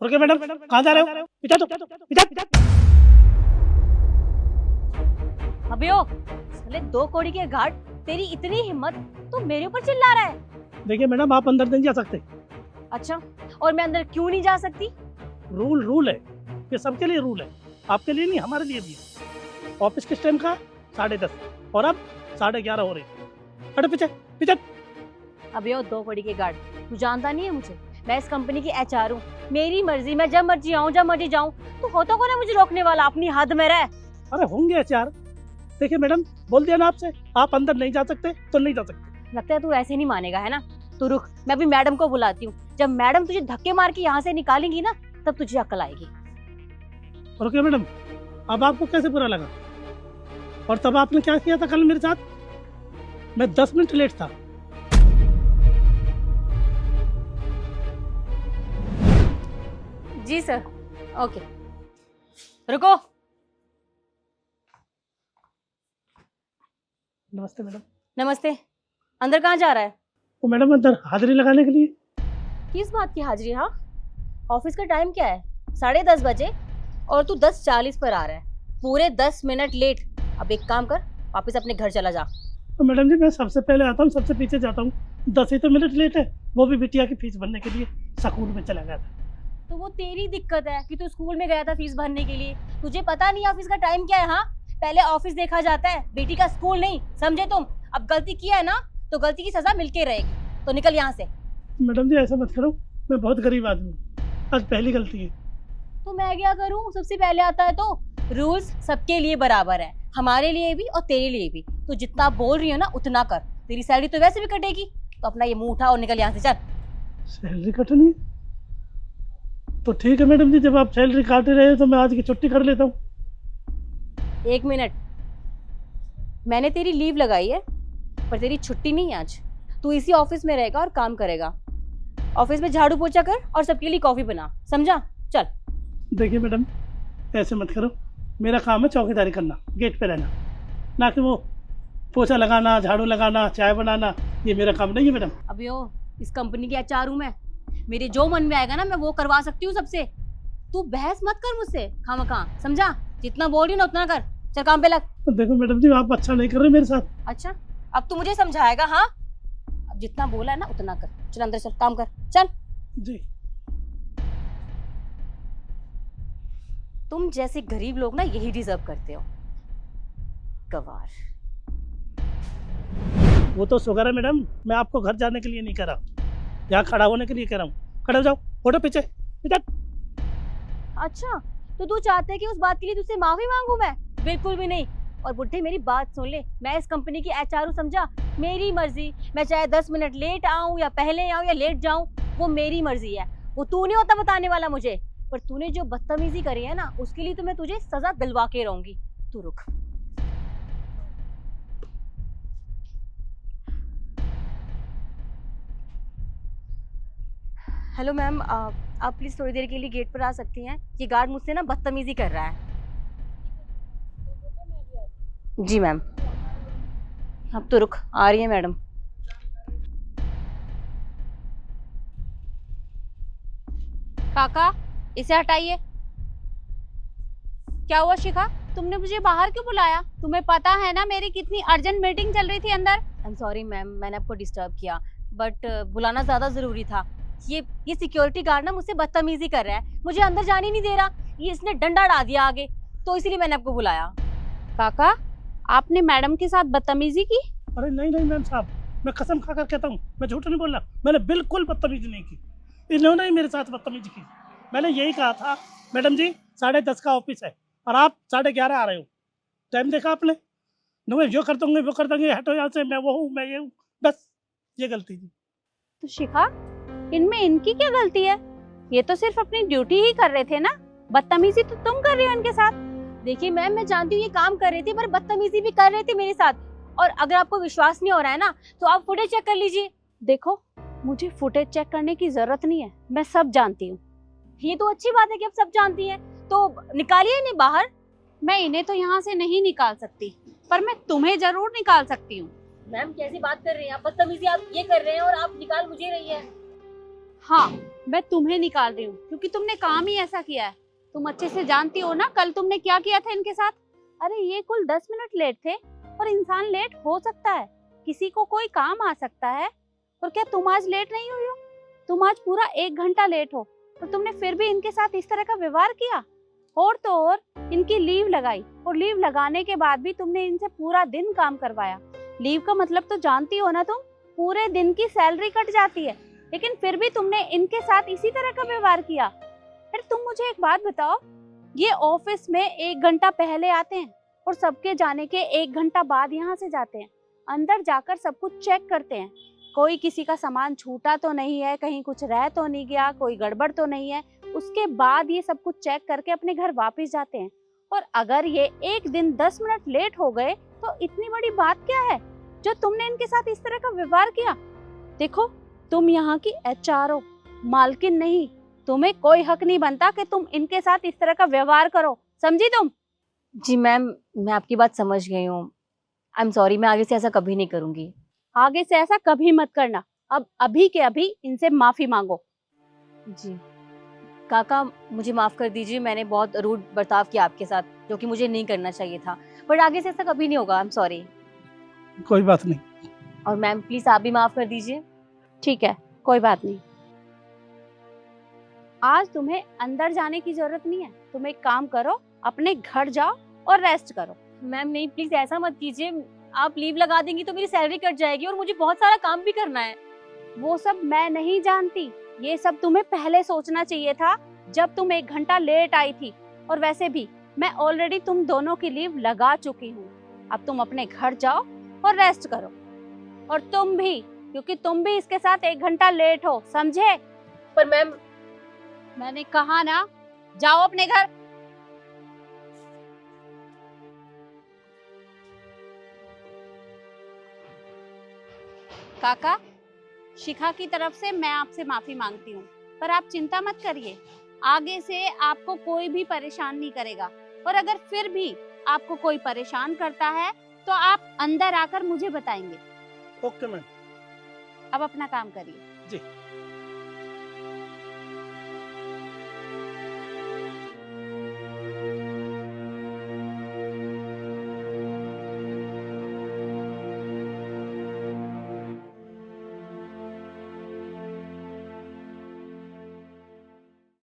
रुके मैडम, कहाँ जा रहे हो? इधर इधर। अबे ओ साले 2 कौड़ी के घाट, तेरी इतनी हिम्मत, तू मेरे ऊपर चिल्ला रहा है? देखिए मैडम, आप अंदर नहीं जा सकते। अच्छा, और मैं अंदर क्यों नहीं जा सकती? रूल है, ये सबके लिए रूल है, आपके लिए नहीं, हमारे लिए भी है। ऑफिस किस टाइम का? 10:30 और अब 11:30 हो रहे हैं। हटो पीछे पीछे। अबे ओ 2 कौड़ी के घाट, तू जानता नहीं है मुझे? मैं इस कंपनी की एचआर हूँ, मेरी मर्जी, मैं जब मर्जी आऊँ जब मर्जी जाऊँ। तू होता कौन है मुझे रोकने वाला? अपनी हद में रह। अरे होंगे एचआर। देखिए मैडम, बोल दिया ना आपसे, आप अंदर नहीं जा सकते तो नहीं जा सकते। लगता है तू ऐसे नहीं मानेगा, है ना? तू रुक, मैं अभी मैडम को बुलाती हूँ। जब मैडम तुझे धक्के मार के यहाँ से निकालेंगी ना, तब तुझे अक्ल आएगी। रुके मैडम, अब आपको कैसे बुरा लगा? और तब आपने क्या किया था कल मेरे साथ? मैं 10 मिनट लेट था। जी सर, ओके। रुको। नमस्ते मैडम। नमस्ते। अंदर कहाँ जा रहा है? वो मैडम अंदर हाजिरी लगाने के लिए। किस बात की हाजिरी? हाँ, ऑफिस का टाइम क्या है? 10:30 बजे, और तू 10:40 पर आ रहा है, पूरे 10 मिनट लेट। अब एक काम कर, वापस अपने घर चला जा। तो मैडम जी, मैं सबसे पहले आता हूँ, सबसे पीछे जाता हूँ। 10 ही तो मिनट लेट है, वो भी बिटिया की फीस भरने के लिए स्कूल में चला गया था। तो वो तेरी दिक्कत है कि तू स्कूल में गया था फीस भरने के लिए। तुझे पता नहीं ऑफिस का टाइम क्या है? हाँ, पहले ऑफिस देखा जाता है, बेटी का स्कूल नहीं, समझे तुम? अब गलती किया है ना, तो गलती की सजा मिलके रहेगी। तो निकल यहाँ से। मैडम जी ऐसा मत करो, मैं बहुत गरीब आदमी हूँ, आज पहली गलती है। तो मैं क्या करूँ? सबसे पहले आता है तो। रूल्स सबके लिए बराबर है, हमारे लिए भी और तेरे लिए भी। तो जितना बोल रही हो ना उतना कर, तेरी सैलरी तो वैसे भी कटेगी। तो अपना ये मुंह उठा और निकल यहाँ से, चल। सैलरी कटनी है? तो ठीक है मैडम जी, जब आप सैलरी काट रहे हो तो मैं आज की छुट्टी कर लेता हूँ। 1 मिनट, मैंने तेरी लीव लगाई है, पर तेरी छुट्टी नहीं है आज। तू इसी ऑफिस में रहेगा और काम करेगा। ऑफिस में झाड़ू पोछा कर और सबके लिए कॉफी बना, समझा? चल। देखिए मैडम, ऐसे मत करो, मेरा काम है चौकीदारी करना, गेट पे रहना, ना कि वो पोछा लगाना, झाड़ू लगाना, चाय बनाना। ये मेरा काम नहीं है मैडम। अबे ओ, इस कंपनी की एचआर हूं मैं, मेरे जो मन में आएगा ना मैं वो करवा सकती हूँ सबसे। तू बहस मत कर मुझसे खामखा, समझा? जितना बोल रही ना उतना कर। चल काम पे लग। देखो मैडम जी, आप अच्छा नहीं कर रहे मेरे साथ। अच्छा, अब तू मुझे समझाएगा? हाँ, अब जितना बोला है ना उतना कर। चल अंदर चल, काम कर, चल। जी। तुम जैसे गरीब लोग ना यही डिजर्व करते हो, गवार। वो तो शुगर है मैडम, मैं आपको घर जाने के लिए नहीं कह रहा, यहाँ खड़ा होने के लिए कह रहा हूँ। खड़े हो जाओ, फोटो पीछे इधर। अच्छा, तो तू चाहते है कि उस बात के लिए तुझसे माफी मांगू मैं? बिल्कुल भी नहीं। और बुढ़े मेरी बात सुन ले, मैं इस कंपनी की एचआर हूँ, समझा? मेरी मर्जी, मैं चाहे 10 मिनट लेट आऊँ या पहले आऊँ या लेट जाऊँ, वो मेरी मर्जी है। वो तू नहीं होता बताने वाला मुझे। पर तूने जो बदतमीजी करी है ना, उसके लिए तो मैं तुझे सजा दिलवा के रहूंगी। तू रुक। हेलो मैम, आप प्लीज थोड़ी देर के लिए गेट पर आ सकती हैं? ये गार्ड मुझसे ना बदतमीजी कर रहा है। जी मैम। अब तो रुक, आ रही है मैडम। काका, इसे हटाइए। क्या हुआ शिखा, तुमने मुझे बाहर क्यों बुलाया? तुम्हें पता है ना मेरी कितनी अर्जेंट मीटिंग चल रही थी अंदर। आई एम सॉरी मैम, मैंने आपको डिस्टर्ब किया, बट बुलाना ज्यादा जरूरी था। ये सिक्योरिटी गार्ड ना मुझसे बदतमीजी कर रहा है, मुझे अंदर जाने नहीं दे रहा। ये इसने डंडा अड़ा दिया आगे, तो इसीलिए मैंने आपको बुलाया। काका, आपने मैडम के साथ बदतमीजी की? अरे नहीं नहीं मैम साहब, मैं कसम खाकर कहता हूँ, मैं झूठ नहीं बोल रहा, मैंने बिल्कुल बदतमीजी नहीं की। इन्होंने ही मेरे साथ बदतमीजी की। मैंने यही कहा था मैडम जी, 10:30 का ऑफिस है और आप 11:30 आ रहे हो। टाइम देखा आपने? मैं जो कर दूंगे वो कर देंगे, हटो यहाँ से, मैं वो हूँ, मैं ये हूँ, बस ये गलती थी। तो शिखा, इनमें इनकी क्या गलती है? ये तो सिर्फ अपनी ड्यूटी ही कर रहे थे ना, बदतमीजी तो तुम कर रही हो इनके साथ। देखिए मैम, मैं जानती हूँ ये काम कर रही थी, पर बदतमीजी भी कर रहे थे मेरे साथ। और अगर आपको विश्वास नहीं हो रहा है ना, तो आप फुटेज चेक कर लीजिए। देखो, मुझे फुटेज चेक करने की जरूरत नहीं है, मैं सब जानती हूँ। ये तो अच्छी बात है कि आप सब जानती हैं, तो निकालिए इन्हें बाहर। मैं इन्हें तो यहाँ से नहीं निकाल सकती, पर मैं तुम्हें जरूर निकाल सकती हूँ। मैम कैसी बात कर रही हैं आप? बदतमीजी आप ये कर रहे हैं और आप निकाल मुझे रही है। हाँ, मैं तुम्हें निकाल रही हूँ क्योंकि तुमने काम ही ऐसा किया है। तुम अच्छे से जानती हो ना कल तुमने क्या किया था इनके साथ। अरे ये कुल 10 मिनट लेट थे और इंसान लेट हो सकता है, किसी को कोई काम आ सकता है। और क्या तुम आज लेट नहीं हुई हो? तुम आज पूरा 1 घंटा लेट हो और तुमने फिर भी इनके साथ इस तरह का व्यवहार किया। और तो और इनकी लीव लगाई और लीव लगाने के बाद भी तुमने इनसे पूरा दिन काम करवाया। लीव का मतलब तो जानती हो ना तुम, पूरे दिन की सैलरी कट जाती है, लेकिन फिर भी तुमने इनके साथ इसी तरह का व्यवहार किया। फिर तुम मुझे एक बात बताओ, ये ऑफिस में 1 घंटा पहले आते हैं और सबके जाने के 1 घंटा बाद यहाँ से जाते हैं। अंदर जाकर सब कुछ चेक करते हैं, कोई किसी का सामान छूटा तो नहीं है, कहीं कुछ रह तो नहीं गया, कोई गड़बड़ तो नहीं है। उसके बाद ये सब कुछ चेक करके अपने घर वापस जाते हैं। और अगर ये एक दिन 10 मिनट लेट हो गए तो इतनी बड़ी बात क्या है जो तुमने इनके साथ इस तरह का व्यवहार किया। देखो तुम यहाँ की HR हो, मालकिन नहीं। तुम्हें कोई हक नहीं बनता कि तुम इनके साथ इस तरह का व्यवहार करो, समझी तुम? जी मैम, मैं आपकी बात समझ गई हूँ। आई एम सॉरी, मैं आगे से ऐसा कभी नहीं करूँगी। आगे से ऐसा कभी मत करना। अब अभी के अभी इनसे माफी मांगो। जी काका, मुझे माफ़ कर दीजिए, मैंने बहुत रूड बर्ताव किया आपके साथ, जो कि मुझे नहीं करना चाहिए था। बट आगे से ऐसा कभी नहीं होगा। I am sorry. कोई बात नहीं। और मैम प्लीज़ आप भी माफ़ कर दीजिए। ठीक है, कोई बात नहीं। आज तुम्हें अंदर जाने की जरूरत नहीं है। तुम एक काम करो, अपने घर जाओ और रेस्ट करो। मैम नहीं, प्लीज़ ऐसा मत कीजिए। आप लीव लगा देंगी तो मेरी सैलरी कट जाएगी और मुझे बहुत सारा काम भी करना है। वो सब मैं नहीं जानती, ये सब तुम्हें पहले सोचना चाहिए था जब तुम 1 घंटा लेट आई थी। और वैसे भी मैं ऑलरेडी तुम दोनों की लीव लगा चुकी हूँ। अब तुम अपने घर जाओ और रेस्ट करो। और तुम भी, क्योंकि तुम भी इसके साथ 1 घंटा लेट हो, समझे? पर मैम, मैंने कहा ना, जाओ अपने घर। काका, शिखा की तरफ से मैं आपसे माफी मांगती हूँ, पर आप चिंता मत करिए, आगे से आपको कोई भी परेशान नहीं करेगा। और अगर फिर भी आपको कोई परेशान करता है तो आप अंदर आकर मुझे बताएंगे। Okay ma'am. अब अपना काम करिए। जी।